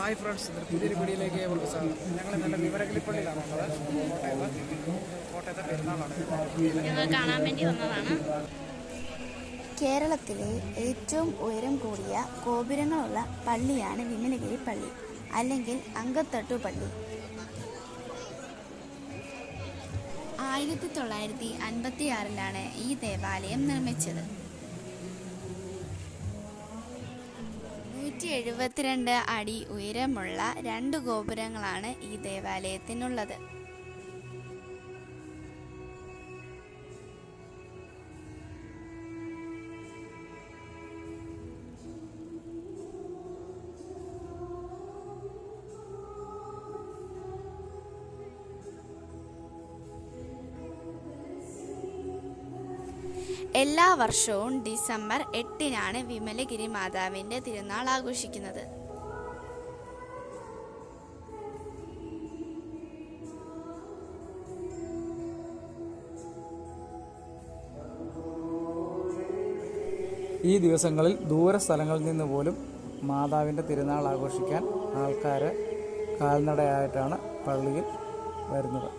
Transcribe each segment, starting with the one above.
Hi friends, പുതിയൊരു വീഡിയോയിലേക്ക് ഏവർക്കും സ്വാഗതം. ഞങ്ങൾ നല്ല വിവരക്കിളിപ്പള്ളിയിലാണ് ഉള്ളത്. കോട്ടയത്തെ പെരുന്നാളാണ് ഞങ്ങൾ കാണാൻ വേണ്ടി വന്നതാണ്. കേരളത്തിലെ ഏറ്റവും ഉയരം കൂടിയ ഗോപുരങ്ങളുള്ള പള്ളിയാണ് വിമലഗിരി പള്ളി അല്ലെങ്കിൽ അങ്കത്തട്ടു പള്ളി. 1956 ഈ ദേവാലയം നിർമ്മിച്ചത്. 172 അടി ഉയരമുള്ള 2 ഗോപുരങ്ങളാണ് ഈ ദേവാലയത്തിനുള്ളത്. എല്ലാ വർഷവും ഡിസംബർ 8-നാണ് വിമലഗിരി മാതാവിൻ്റെ തിരുനാൾ ആഘോഷിക്കുന്നത്. ഈ ദിവസങ്ങളിൽ ദൂര സ്ഥലങ്ങളിൽ നിന്ന് പോലും മാതാവിൻ്റെ തിരുനാൾ ആഘോഷിക്കാൻ ആൾക്കാർ കാൽനടയായിട്ടാണ് പള്ളിയിൽ വരുന്നത്.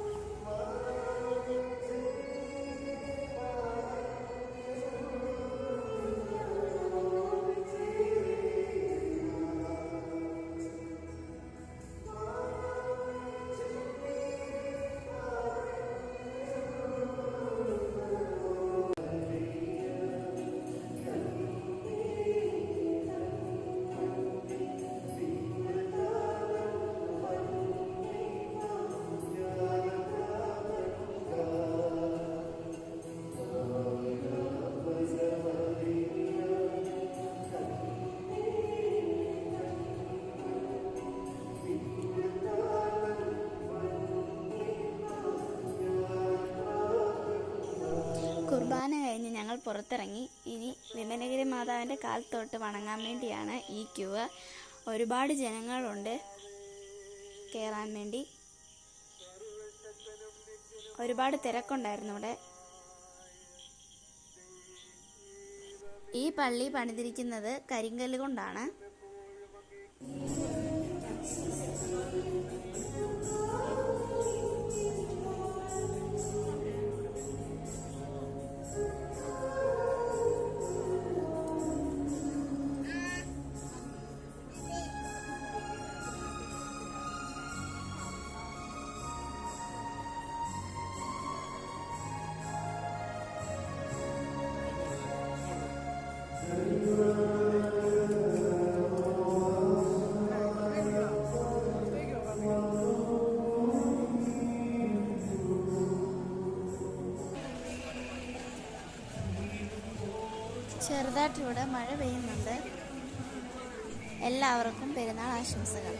കുർബാന കഴിഞ്ഞ് ഞങ്ങൾ പുറത്തിറങ്ങി. ഇനി വിമലഗിരി മാതാവിൻ്റെ കാൽ തൊട്ട് വണങ്ങാൻ വേണ്ടിയാണ് ഈ ക്യൂ. ഒരുപാട് ജനങ്ങളുണ്ട് കയറാൻ വേണ്ടി. ഒരുപാട് തിരക്കുണ്ടായിരുന്നു ഇവിടെ. ഈ പള്ളി പണിതിരിക്കുന്നത് കരിങ്കല്ല് കൊണ്ടാണ്. ചെറുതായിട്ടിവിടെ മഴ പെയ്യുന്നുണ്ട്. എല്ലാവർക്കും പെരുന്നാൾ ആശംസകൾ.